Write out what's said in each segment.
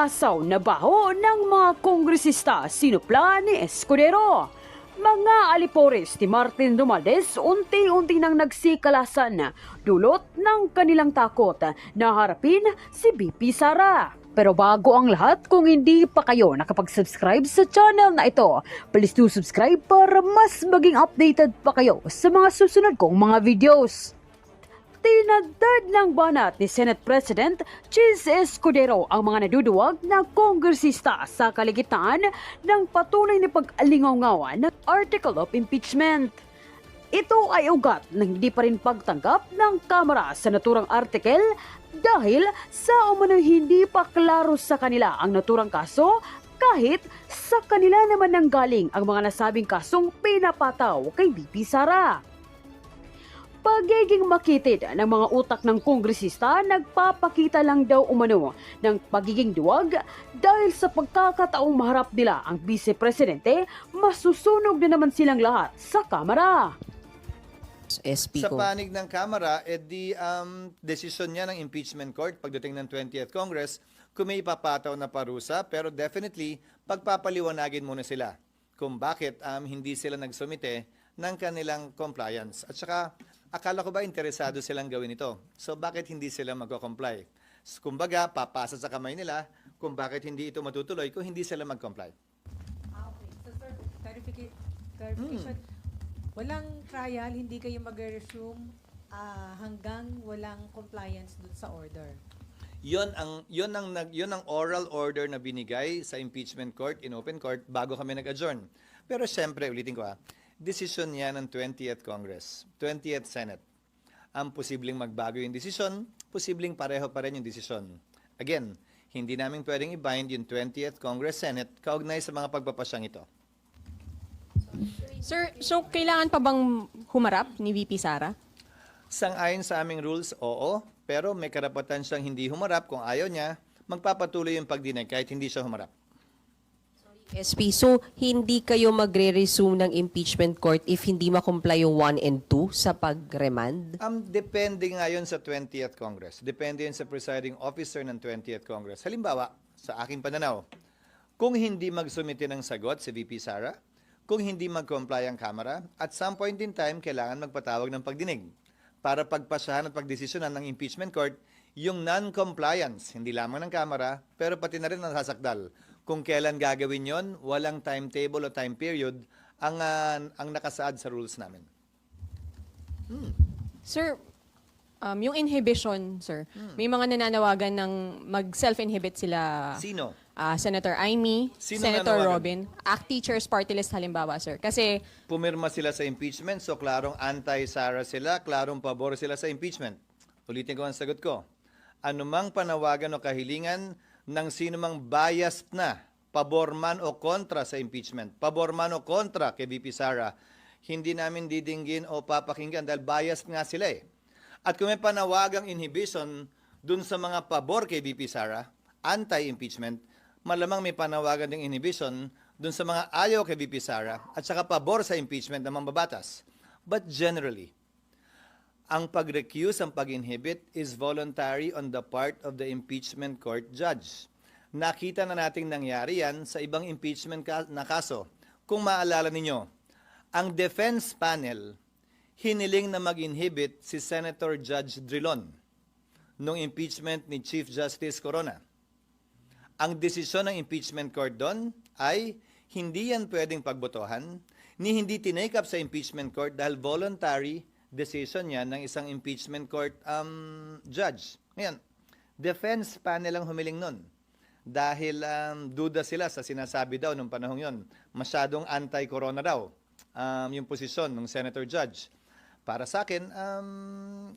Inasaw na baho ng mga kongresista sinupla ni Escudero. Mga alipores ni Martin Romualdez unti-unti nang nagsikalasan dulot ng kanilang takot na harapin si VP Sara. Pero bago ang lahat, kung hindi pa kayo nakapag-subscribe sa channel na ito, please do subscribe para mas maging updated pa kayo sa mga susunod kong mga videos. Tinadad ng banat ni Senate President Chis Escudero ang mga naduduwag na kongresista sa kaligitan ng patuloy na pag-alingaw-ngawan ng Article of Impeachment. Ito ay ugat ng hindi pa rin pagtanggap ng Kamara sa naturang article dahil sa umano'y hindi pa klaro sa kanila ang naturang kaso kahit sa kanila naman nanggaling ang mga nasabing kasong pinapataw kay VP Sara. Pagiging makitid ng mga utak ng kongresista nagpapakita lang daw umano ng pagiging duwag dahil sa pagkakataong maharap nila ang Vice Presidente, masusunog na naman silang lahat sa Kamara. SP Sa ko. panig ng Kamara, desisyon niya ng impeachment court pagdating ng 20th Congress kung may ipapataw na parusa, pero definitely pagpapaliwanagin muna sila kung bakit hindi sila nagsumite ng kanilang compliance. At saka, akala ko ba interesado silang gawin ito? So bakit hindi sila magko-comply? Kumbaga, papasa sa kamay nila kung bakit hindi ito matutuloy kung hindi sila mag-comply. Okay. So, sir, clarification. Walang trial, hindi kayo mag-resume hanggang walang compliance dun sa order. Yon ang oral order na binigay sa impeachment court in open court bago kami nag-adjourn. Pero siyempre, ulitin ko desisyon niya ng 20th Congress, 20th Senate. Ang posibleng magbago yung desisyon, posibleng pareho pa rin yung desisyon. Again, hindi namin pwedeng i-bind yung 20th Congress Senate kaugnay sa mga pagpapasyang ito. Sir, so kailangan pa bang humarap ni VP Sara? Sang-ayon sa aming rules, oo. Pero may karapatan siyang hindi humarap. Kung ayaw niya, magpapatuloy yung pagdinig kahit hindi siya humarap. SP, so hindi kayo magre-resume ng impeachment court if hindi ma-comply yung 1 and 2 sa pag-remand? Depende nga yun sa 20th Congress. Depende yun sa presiding officer ng 20th Congress. Halimbawa, sa aking pananaw, kung hindi magsumite ng sagot si VP Sara, kung hindi mag-comply ang Kamara, at some point in time, kailangan magpatawag ng pagdinig para pagpasahan at pagdesisyonan ng impeachment court yung non-compliance, hindi lamang ng Kamara, pero pati na rin ang sasakdal. Kung kailan gagawin yon, walang timetable o time period ang nakasaad sa rules namin. Sir, yung inhibition, sir, may mga nananawagan ng mag-self-inhibit sila. Sino? Senator Amy, Sino Senator nanawagan? Robin, ACT Teachers Party List halimbawa, sir. Kasi, Pumirma sila sa impeachment, so klarong anti-Sara sila, klarong pabor sila sa impeachment. Ulitin ko ang sagot ko. Anumang panawagan o kahilingan ng sinumang biased na, pabor man o kontra sa impeachment, pabor man o kontra kay VP Sara, hindi namin didinggin o papakinggan dahil biased nga sila eh. At kung may panawagang inhibition dun sa mga pabor kay VP Sara, anti-impeachment, malamang may panawagan ng inhibition dun sa mga ayaw kay VP Sara at saka pabor sa impeachment ng mambabatas. But generally, ang pag-recuse, ang pag-inhibit is voluntary on the part of the impeachment court judge. Nakita na nating nangyari yan sa ibang impeachment na kaso. Kung maalala ninyo, ang defense panel hiniling na mag-inhibit si Senator Judge Drilon nung impeachment ni Chief Justice Corona. Ang desisyon ng impeachment court doon ay hindi yan pwedeng pagbotohan, ni hindi tinake up sa impeachment court dahil voluntary decision yan ng isang impeachment court judge. Ngayon, defense panel ang humiling nun. Dahil duda sila sa sinasabi daw nung panahong yon. Masyadong anti-corona daw yung posisyon ng senator judge. Para sa akin,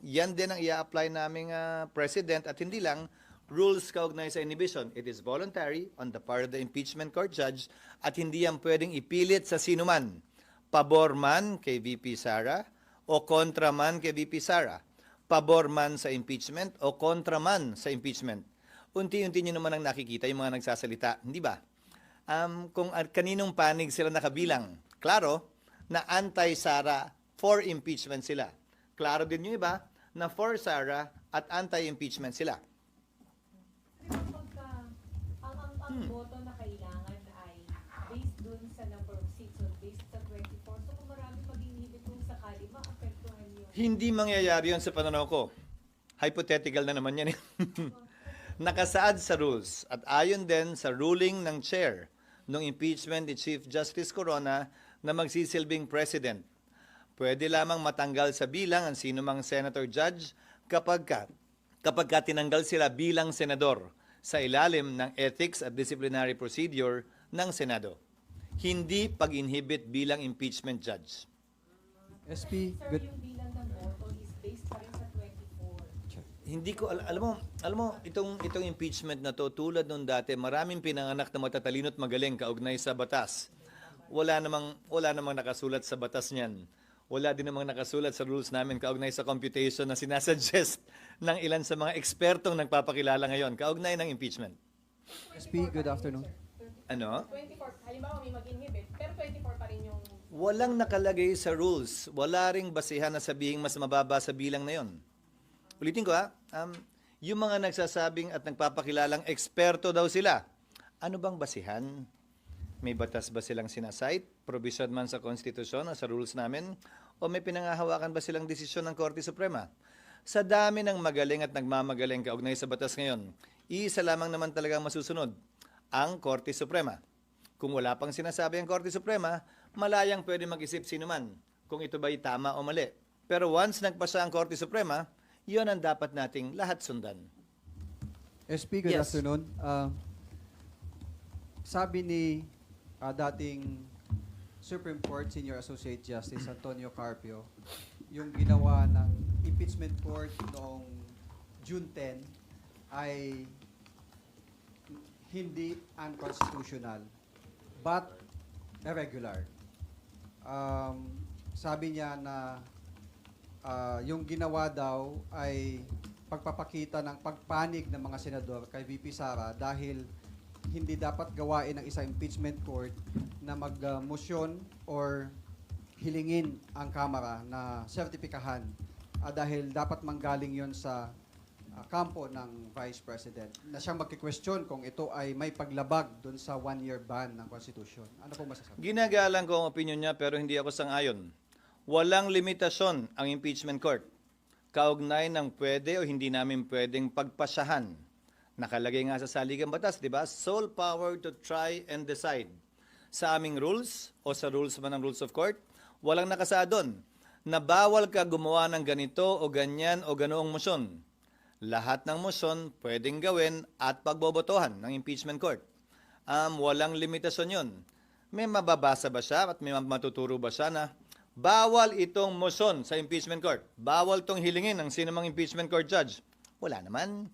yan din ang i-apply naming president at hindi lang rules kaugnay sa inhibition. It is voluntary on the part of the impeachment court judge at hindi yan pwedeng ipilit sa sinuman. Pabor man kay VP Sara, o kontra man kay VP Sara, pabor man sa impeachment o kontra man sa impeachment. Unti-unti nyo naman ang nakikita yung mga nagsasalita, hindi ba? Kung kaninong panig sila nakabilang, klaro na anti-Sara, for impeachment sila. Klaro din yung iba na for Sara at anti-impeachment sila. Ang Hindi mangyayari yun sa pananaw ko. Hypothetical na naman yan. Nakasaad sa rules at ayon din sa ruling ng chair ng impeachment ni Chief Justice Corona na magsisilbing president. Pwede lamang matanggal sa bilang ang sinumang senator judge kapag tinanggal sila bilang senador sa ilalim ng ethics at disciplinary procedure ng Senado. Hindi pag-inhibit bilang impeachment judge. SP, good. Hindi ko alam mo itong impeachment na to tulad nung dati, maraming pinanganak na matatalino at magaling kaugnay sa batas. Wala namang nakasulat sa batas niyan. Wala din namang nakasulat sa rules namin kaugnay sa computation na sinasuggest ng ilan sa mga ekspertong nagpapakilala ngayon kaugnay ng impeachment. SP, good afternoon. Ano? 24, halimbawa may mag-inhibit, pero 24 pa rin yung... Walang nakalagay sa rules. Wala ring basihan na sabihing mas mababa sa bilang na yon. Ulitin ko yung mga nagsasabing at nagpapakilalang eksperto daw sila. Ano bang basihan? May batas ba silang sinasite? Provision man sa konstitusyon o sa rules namin? O may pinangahawakan ba silang desisyon ng Korte Suprema? Sa dami ng magaling at nagmamagaling kaugnay sa batas ngayon, iisa lamang naman talagang masusunod, ang Korte Suprema. Kung wala pang sinasabi ang Korte Suprema, malayang pwede mag-isip sino man kung ito ba'y tama o mali. Pero once nagpasa ang Korte Suprema, yun ang dapat nating lahat sundan. SP, good Yes. afternoon. Sabi ni dating Supreme Court Senior Associate Justice Antonio Carpio, yung ginawa ng impeachment court noong June 10 ay hindi unconstitutional but irregular. Sabi niya na yung ginawa daw ay pagpapakita ng pagpanig ng mga senador kay VP Sara dahil hindi dapat gawain ng isang impeachment court na mag-motion or hilingin ang Kamara na sertipikahan dahil dapat manggaling yon sa kampo ng Vice President na siyang magki-question kung ito ay may paglabag doon sa one-year ban ng Constitution. Ano po masasabi? Ginagalang ko ang opinion niya pero hindi ako sang-ayon. Walang limitasyon ang impeachment court. Kaugnay ng pwede o hindi namin pwedeng pagpasyahan. Nakalagay nga sa saligang batas, di ba? Sole power to try and decide. Sa aming rules o sa rules man ng rules of court, walang nakasaad doon na bawal ka gumawa ng ganito o ganyan o ganoong motion. Lahat ng motion pwedeng gawin at pagbobotohan ng impeachment court. Walang limitasyon yun. May mababasa ba siya at may matuturo ba siya na bawal itong motion sa impeachment court? Bawal itong hilingin ng sinumang impeachment court judge? Wala naman.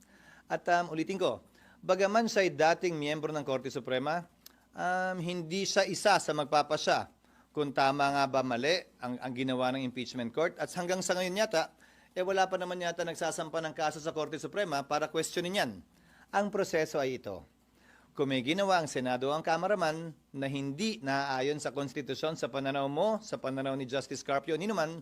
At ulitin ko, bagaman siya'y dating miyembro ng Korte Suprema, hindi siya isa sa magpapasya kung tama nga ba mali ang ginawa ng impeachment court. At hanggang sa ngayon yata, wala pa naman yata nagsasampa ng kaso sa Korte Suprema para questionin yan. Ang proseso ay ito. Kung may ginawa ang Senado o ang Kamara man na hindi naaayon sa konstitusyon sa pananaw mo, sa pananaw ni Justice Carpio, ni naman,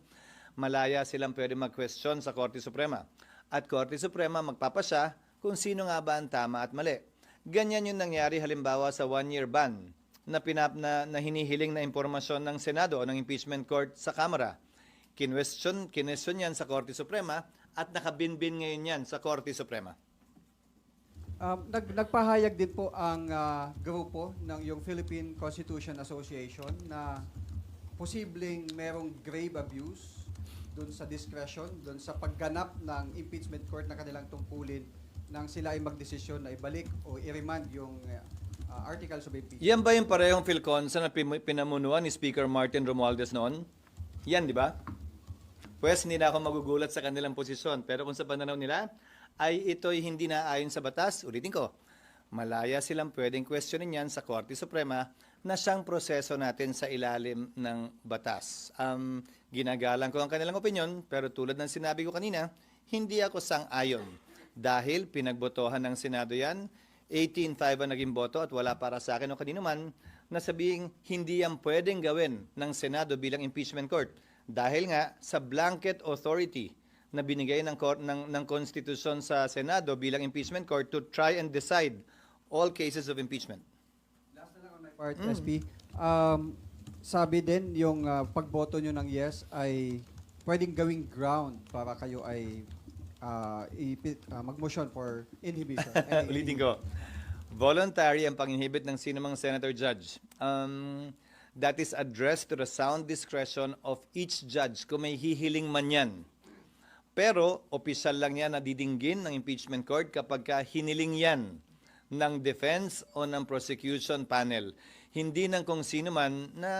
malaya silang pwede mag-question sa Korte Suprema. At Korte Suprema magpapasya kung sino nga ba ang tama at mali. Ganyan yung nangyari halimbawa sa one-year ban na hinihiling na impormasyon ng Senado o ng impeachment court sa Kamara. Kinwestiyon yan sa Korte Suprema at nakabinbin ngayon yan sa Korte Suprema. Nagpahayag din po ang grupo ng yung Philippine Constitution Association na posibleng merong grave abuse doon sa discretion, doon sa pagganap ng impeachment court na kanilang tungkulin nang sila ay magdesisyon na ibalik o i-remand yung articles of impeachment. Yan ba yung parehong PhilConsa na pinamunuan ni Speaker Martin Romualdez noon? Yan, di ba? Pwes, hindi na ako magugulat sa kanilang posisyon. Pero kung sa pananaw nila, ay ito'y hindi naayon sa batas, ulitin ko, malaya silang pwedeng questionin yan sa Korte Suprema na siyang proseso natin sa ilalim ng batas. Ginagalang ko ang kanilang opinion, pero tulad ng sinabi ko kanina, hindi ako sang-ayon. Dahil pinagbotohan ng Senado yan, 18-5 ang naging boto at wala para sa akin o kanino man na sabihing hindi yan pwedeng gawin ng Senado bilang impeachment court. Dahil nga sa blanket authority na binigay ng konstitusyon sa Senado bilang impeachment court to try and decide all cases of impeachment. Last na lang on my part, SP. Sabi din yung pagboto nyo ng yes ay pwedeng gawing ground para kayo ay mag-motion for inhibition. Ulitin ko. Voluntary ang pang-inhibit ng sinumang senator judge. That is addressed to the sound discretion of each judge kung may hihiling man yan. Pero, opisyal lang yan na didinggin ng impeachment court kapag hiniling yan ng defense o ng prosecution panel. Hindi ng kung sino man na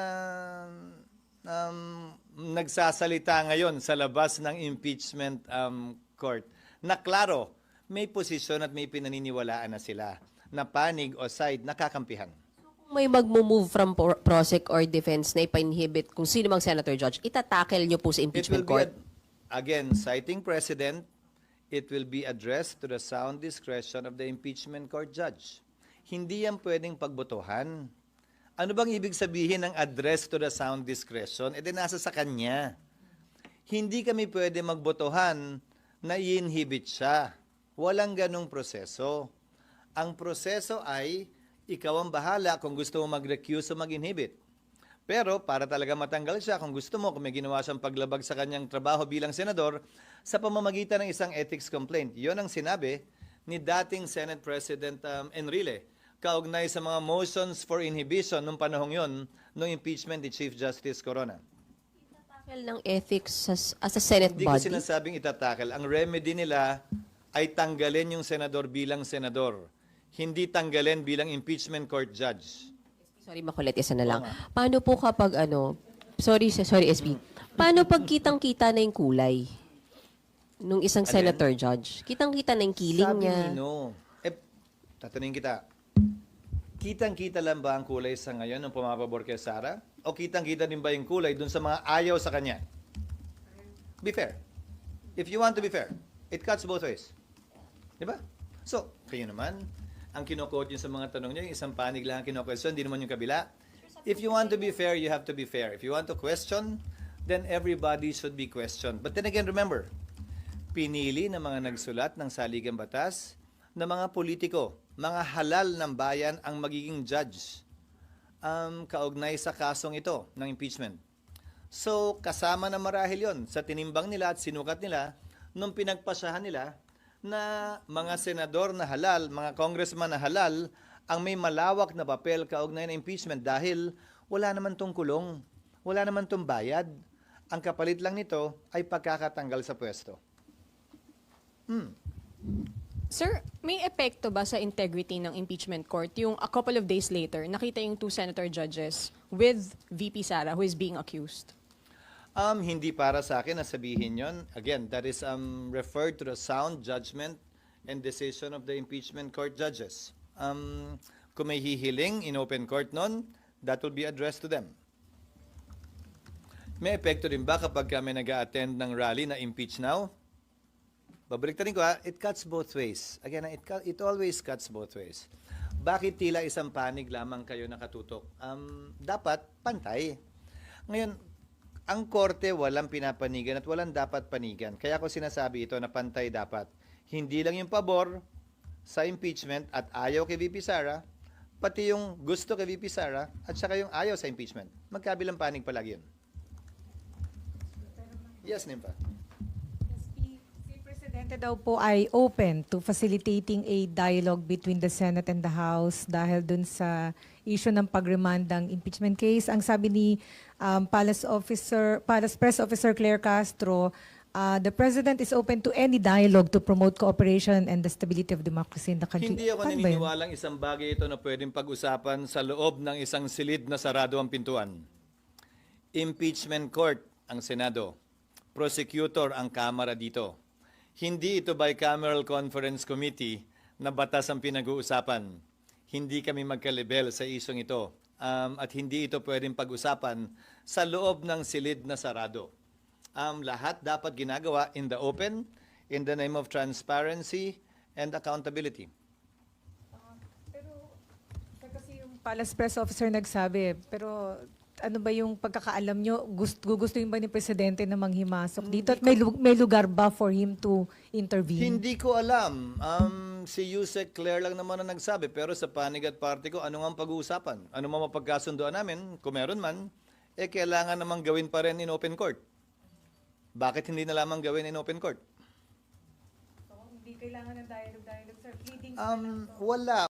nagsasalita ngayon sa labas ng impeachment court. Na klaro, may posisyon at may pinaniniwalaan na sila na panig o side nakakampihan. Kung may mag-move from prosec or defense na ipa-inhibit kung sino mang senator judge, itatakel nyo po sa impeachment court? Again, citing precedent, it will be addressed to the sound discretion of the impeachment court judge. Hindi yan pwedeng pagbotohan. Ano bang ibig sabihin ng address to the sound discretion? E di nasa sa kanya. Hindi kami pwede magbotohan na i-inhibit siya. Walang ganong proseso. Ang proseso ay, ikaw ang bahala kung gusto mo mag-recuse o mag-inhibit. Pero para talaga matanggal siya, kung gusto mo, kung may ginawa siyang paglabag sa kanyang trabaho bilang senador, sa pamamagitan ng isang ethics complaint. Yon ang sinabi ni dating Senate President Enrile, kaugnay sa mga motions for inhibition nung panahong yon, nung impeachment ni Chief Justice Corona. Itatakel ng ethics as a Senate Hindi ko body? sinasabing itatakel. Ang remedy nila ay tanggalin yung senador bilang senador. Hindi tanggalin bilang impeachment court judge. Sorry, makulit, isa na lang. Paano po kapag sorry SB. Paano pag kitang-kita na yung kulay nung isang Alin? senator judge? Kitang-kita na yung kiling Sabi niya. ni No. Tatanungin kita. Kitang-kita lang ba ang kulay sa ngayon nung pumapabor kay Sara? O kitang-kita din ba yung kulay dun sa mga ayaw sa kanya? Be fair. If you want to be fair, it cuts both ways. Di ba? So, kayo naman, ang kino-quote yun sa mga tanong niyo, yung isang panig lang ang kino-question, hindi naman yung kabila. If you want to be fair, you have to be fair. If you want to question, then everybody should be questioned. But then again, remember, pinili ng mga nagsulat ng saligang batas na mga politiko, mga halal ng bayan ang magiging judge kaugnay sa kasong ito ng impeachment. So, kasama na marahil yon sa tinimbang nila at sinukat nila nung pinagpasahan nila na mga senador na halal, mga congressman na halal, ang may malawak na papel kaugnay ng impeachment dahil wala naman tong kulong, wala naman tong bayad. Ang kapalit lang nito ay pagkakatanggal sa pwesto. Sir, may epekto ba sa integrity ng impeachment court yung a couple of days later, nakita yung two senator judges with VP Sara who is being accused? Hindi para sa akin na sabihin yon. Again, that is referred to the sound judgment and decision of the impeachment court judges. Kung may hihiling in open court nun, that will be addressed to them. May epekto din ba kapag kami nag-a-attend ng rally na impeach now? Babaliktarin ko it cuts both ways. Again, it always cuts both ways. Bakit tila isang panig lamang kayo nakatutok? Dapat pantay. Ngayon, ang korte walang pinapanigan at walang dapat panigan. Kaya ko sinasabi ito na pantay dapat. Hindi lang yung pabor sa impeachment at ayaw kay VP Sara, pati yung gusto kay VP Sara at saka yung ayaw sa impeachment. Magkabilang panig palagi yun. Yes, Nimpa. Si Presidente daw po ay open to facilitating a dialogue between the Senate and the House dahil dun sa issue ng pag-remand ng impeachment case. Ang sabi ni Palace Press Officer Claire Castro, the President is open to any dialogue to promote cooperation and the stability of democracy in the country. Hindi ako Paano ba yun? naniniwalang isang bagay ito na pwedeng pag-usapan sa loob ng isang silid na sarado ang pintuan. Impeachment court ang Senado. Prosecutor ang Kamara dito. Hindi ito bicameral conference committee na batas ang pinag-uusapan. Hindi kami magkalibel sa isyong ito. At hindi ito pwedeng pag-usapan sa loob ng silid na sarado. Lahat dapat ginagawa in the open, in the name of transparency and accountability. Kasi yung Palace Press Officer nagsabi, pero ano ba yung pagkakaalam nyo? Gugustuhin ba ni Presidente na manghimasok dito? At may lugar ba for him to intervene? Hindi ko alam. Si Yusek Claire lang naman ang nagsabi. Pero sa panig at party ko, ano nga ang pag-uusapan? Ano nga mapagkasundoan namin? Kung meron man, kailangan namang gawin pa rin in open court. Bakit hindi na lamang gawin in open court? So, hindi kailangan ng dialogue, sir. Pleadings Wala.